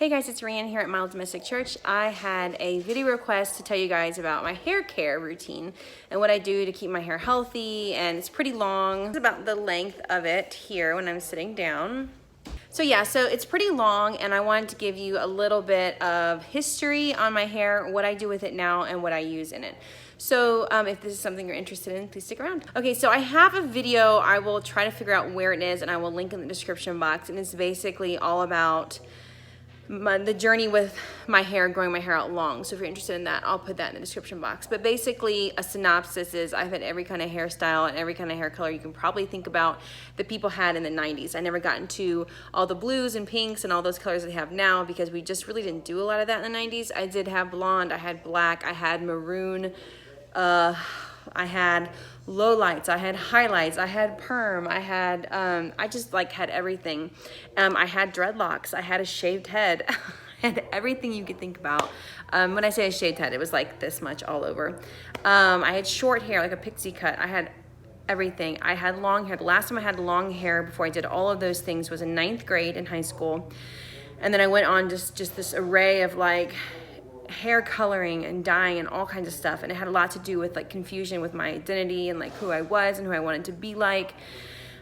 Hey guys, it's Ryan here at Mild Domestic Church. I had a video request to tell you guys about my hair care routine and what I do to keep my hair healthy, and it's pretty long. It's about the length of it here when I'm sitting down. So it's pretty long, and I wanted to give you a little bit of history on my hair, what I do with it now, and what I use in it. So if this is something you're interested in, please stick around. Okay, so I have a video. I will try to figure out where it is, and I will link in the description box, and it's basically all about the journey with my hair, growing my hair out long. So if you're interested in that, I'll put that in the description box. But basically, a synopsis is I've had every kind of hairstyle and every kind of hair color you can probably think about that people had in the 90s. I never got into all the blues and pinks and all those colors they have now because we just really didn't do a lot of that in the 90s. I did have blonde, I had black, I had maroon, I had low lights, I had highlights, I had perm, I had, I just like had everything. I had dreadlocks, I had a shaved head, I had everything you could think about. When I say a shaved head, it was like this much all over. I had short hair, like a pixie cut. I had everything. I had long hair. The last time I had long hair before I did all of those things was in 9th grade in high school. And then I went on just this array of like hair coloring and dyeing and all kinds of stuff, and it had a lot to do with like confusion with my identity and like who I was and who I wanted to be like.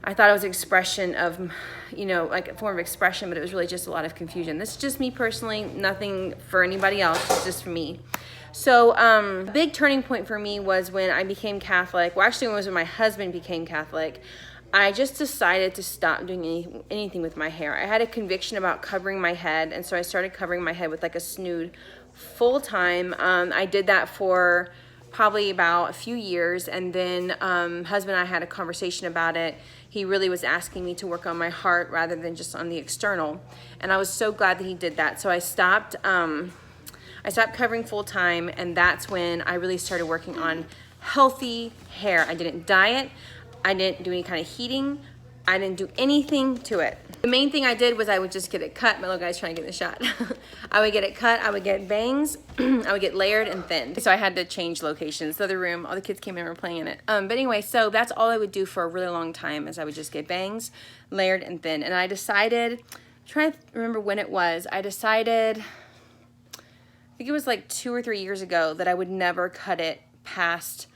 I thought it was an expression of, you know, like a form of expression, but it was really just a lot of confusion. This is just me personally, nothing for anybody else, it's just for me. So a big turning point for me was when I became Catholic. Well, actually, it was when my husband became Catholic. I just decided to stop doing anything with my hair. I had a conviction about covering my head, and so I started covering my head with like a snood full time. I did that for probably about a few years, and then husband and I had a conversation about it. He really was asking me to work on my heart rather than just on the external, and I was so glad that he did that. So I stopped covering full time, and that's when I really started working on healthy hair. I didn't dye it, I didn't do any kind of heating, I didn't do anything to it. The main thing I did was I would just get it cut. My little guy's trying to get in the shot. I would get it cut, I would get bangs, I would get layered and thinned. So I had to change locations. The other room, all the kids came in and were playing in it. But anyway, so that's all I would do for a really long time is I would just get bangs, layered and thin. And I decided, I'm trying to remember when it was, I decided, I think it was like 2 or 3 years ago, that I would never cut it past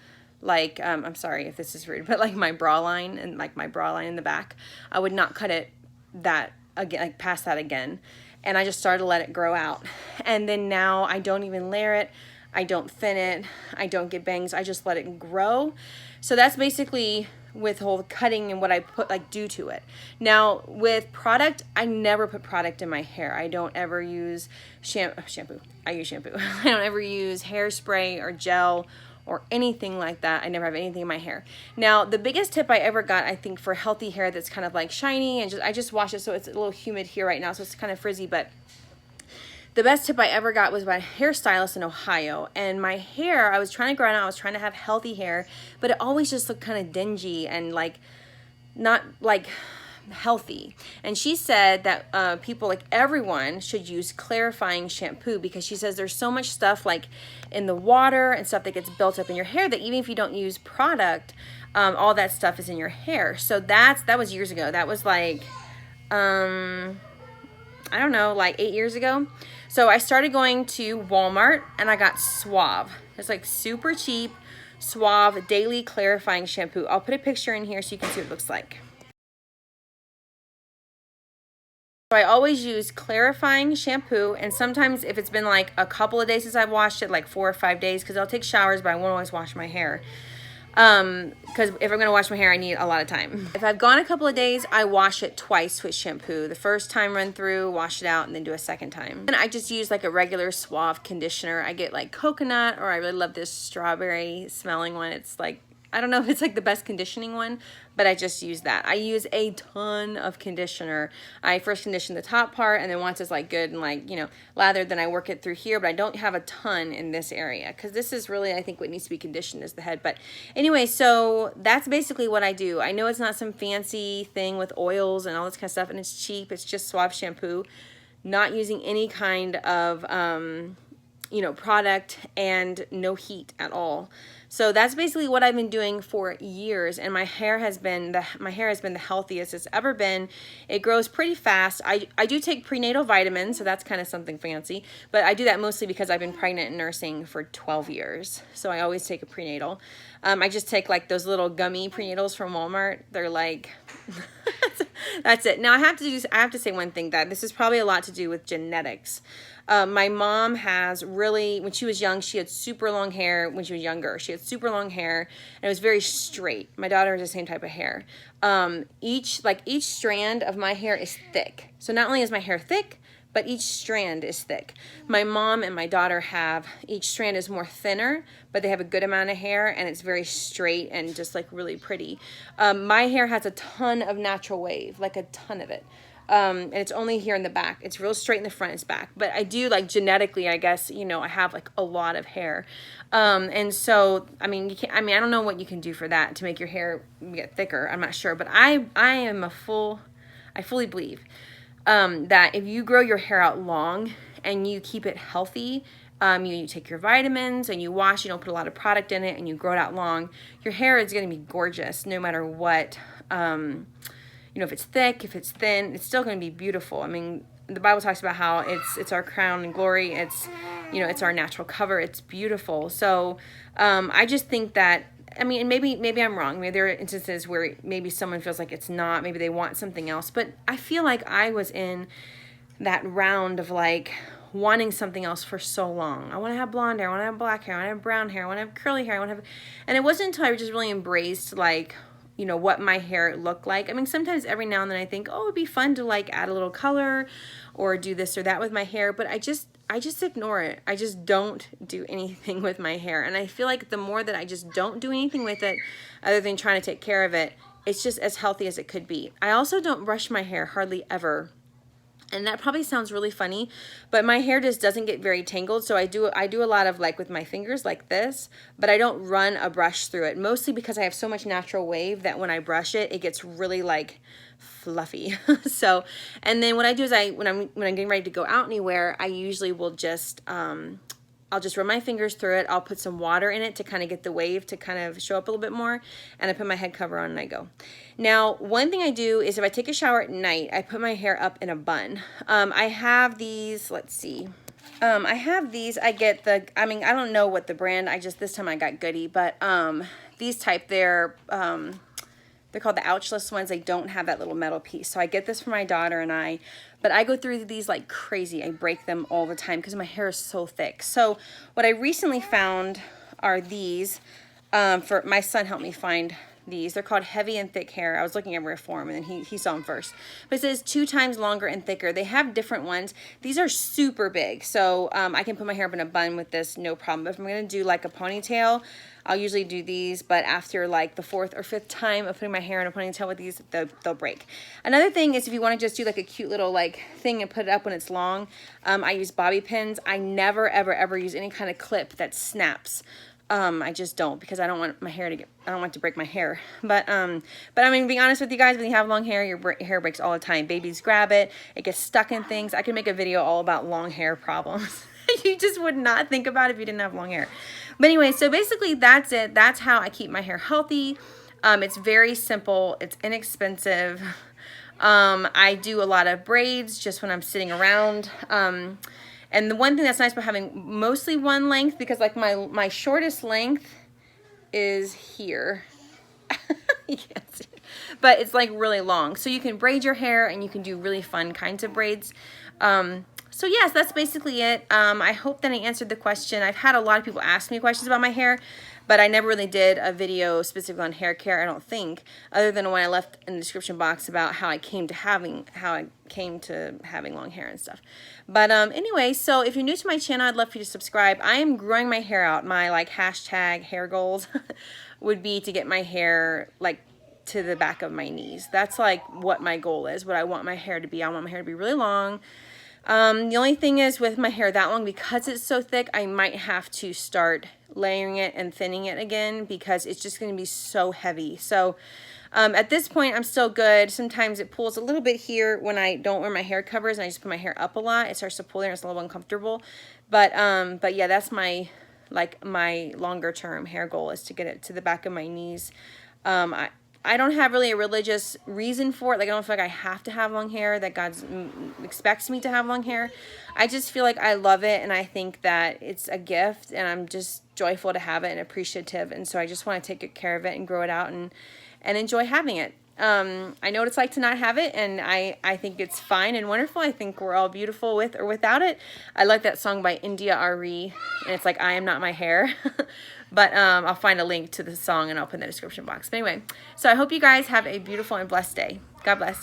like, I'm sorry if this is rude, but like my bra line and like my bra line in the back, I would not cut it that again, like past that again. And I just started to let it grow out. And then now I don't even layer it, I don't thin it, I don't get bangs, I just let it grow. So that's basically with whole cutting and what I put like do to it. Now with product, I never put product in my hair. I don't ever use shampoo. I use shampoo. I don't ever use hairspray or gel or anything like that. I never have anything in my hair. Now, the biggest tip I ever got, I think, for healthy hair that's kind of like shiny, and I just wash it, so it's a little humid here right now, so it's kind of frizzy, but the best tip I ever got was by a hairstylist in Ohio. And my hair, I was trying to grow it out, I was trying to have healthy hair, but it always just looked kind of dingy and like not like healthy. And she said that people, like everyone, should use clarifying shampoo, because she says there's so much stuff like in the water and stuff that gets built up in your hair that even if you don't use product, all that stuff is in your hair. So that was years ago. That was like I don't know, like 8 years ago. So I started going to Walmart and I got Suave. It's like super cheap Suave daily clarifying shampoo. I'll put a picture in here so you can see what it looks like. So I always use clarifying shampoo, and sometimes if it's been like a couple of days since I've washed it, like 4 or 5 days, because I'll take showers, but I won't always wash my hair. Because if I'm gonna wash my hair, I need a lot of time. If I've gone a couple of days, I wash it twice with shampoo. The first time run through, wash it out, and then do a second time. And I just use like a regular Suave conditioner. I get like coconut, or I really love this strawberry smelling one. It's like, I don't know if it's like the best conditioning one, but I just use that. I use a ton of conditioner. I first condition the top part, and then once it's like good and like, you know, lathered, then I work it through here, but I don't have a ton in this area because this is really, I think, what needs to be conditioned is the head. But anyway, so that's basically what I do. I know it's not some fancy thing with oils and all this kind of stuff, and it's cheap. It's just Suave shampoo, not using any kind of, you know, product, and no heat at all. So that's basically what I've been doing for years, and my hair has been the healthiest it's ever been. It grows pretty fast. I do take prenatal vitamins, so that's kind of something fancy, but I do that mostly because I've been pregnant and nursing for 12 years. So I always take a prenatal. I just take like those little gummy prenatals from Walmart. They're like that's it. Now I have to say one thing, that this is probably a lot to do with genetics. My mom has really, when she was young, she had super long hair. When she was younger, she had super long hair, and it was very straight. My daughter has the same type of hair. Each strand of my hair is thick. So not only is my hair thick, but each strand is thick. My mom and my daughter have, each strand is more thinner, but they have a good amount of hair, and it's very straight and just like really pretty. My hair has a ton of natural wave, like a ton of it. And it's only here in the back. It's real straight in the front, it's back. But I do, like, genetically, I guess, you know, I have like a lot of hair. And so, I mean, I don't know what you can do for that to make your hair get thicker. I'm not sure, but I fully believe that if you grow your hair out long and you keep it healthy, you take your vitamins and you wash, you don't put a lot of product in it, and you grow it out long, your hair is going to be gorgeous no matter what. You know, if it's thick, if it's thin, it's still going to be beautiful. I mean, the Bible talks about how it's our crown and glory. It's, you know, it's our natural cover. It's beautiful. So I just think that, I mean, maybe I'm wrong. Maybe there are instances where maybe someone feels like it's not. Maybe they want something else. But I feel like I was in that round of like wanting something else for so long. I want to have blonde hair. I want to have black hair. I want to have brown hair. I want to have curly hair. And it wasn't until I just really embraced like, you know, what my hair looked like. I mean, sometimes every now and then I think, oh, it'd be fun to like add a little color or do this or that with my hair, but I just ignore it. I just don't do anything with my hair. And I feel like the more that I just don't do anything with it other than trying to take care of it, it's just as healthy as it could be. I also don't brush my hair hardly ever. And that probably sounds really funny, but my hair just doesn't get very tangled. So I do a lot of like with my fingers like this, but I don't run a brush through it, mostly because I have so much natural wave that when I brush it, it gets really like fluffy. So, and then what I do is when I'm getting ready to go out anywhere, I usually will just, I'll just run my fingers through it. I'll put some water in it to kind of get the wave to kind of show up a little bit more. And I put my head cover on and I go. Now, one thing I do is if I take a shower at night, I put my hair up in a bun. I have these, let's see. I have these, I get the, I mean, I don't know what the brand, this time I got Goody, but these type, they're called the ouchless ones. They don't have that little metal piece. So I get this for my daughter and I, but I go through these like crazy. I break them all the time because my hair is so thick. So what I recently found are these. For my son helped me find these. They're called heavy and thick hair. I was looking everywhere for him, and then he saw them first. But it says 2 times longer and thicker. They have different ones. These are super big. So I can put my hair up in a bun with this, no problem. But if I'm going to do like a ponytail, I'll usually do these, but after like the 4th or 5th time of putting my hair in a ponytail with these, they'll break. Another thing is if you want to just do like a cute little like thing and put it up when it's long, I use bobby pins. I never, ever, ever use any kind of clip that snaps. I just don't, because I don't want my hair to I don't want to break my hair. But I mean, being honest with you guys, when you have long hair, your hair breaks all the time. Babies grab it, it gets stuck in things. I could make a video all about long hair problems. You just would not think about it if you didn't have long hair. But anyway, so basically that's it. That's how I keep my hair healthy. It's very simple. It's inexpensive. I do a lot of braids just when I'm sitting around. And the one thing that's nice about having mostly one length, because like my shortest length is here. You can't see it. But it's like really long. So you can braid your hair and you can do really fun kinds of braids. So yes, that's basically it. I hope that I answered the question. I've had a lot of people ask me questions about my hair, but I never really did a video specifically on hair care, I don't think, other than when I left in the description box about how I came to having long hair and stuff. But anyway, so if you're new to my channel, I'd love for you to subscribe. I am growing my hair out. My like hashtag hair goals would be to get my hair like to the back of my knees. That's like what my goal is, what I want my hair to be. I want my hair to be really long. The only thing is with my hair that long, because it's so thick, I might have to start layering it and thinning it again because it's just going to be so heavy. So at this point, I'm still good. Sometimes it pulls a little bit here when I don't wear my hair covers and I just put my hair up a lot. It starts to pull there and it's a little uncomfortable. But yeah, that's my like my longer term hair goal is to get it to the back of my knees. I don't have really a religious reason for it. Like, I don't feel like I have to have long hair, that God expects me to have long hair. I just feel like I love it, and I think that it's a gift, and I'm just joyful to have it and appreciative. And so I just want to take good care of it and grow it out and enjoy having it. I know what it's like to not have it, and I think it's fine and wonderful. I think we're all beautiful with or without it. I like that song by India Arie, and it's like, I Am Not My Hair. But I'll find a link to the song and I'll put in the description box. But anyway, so I hope you guys have a beautiful and blessed day. God bless.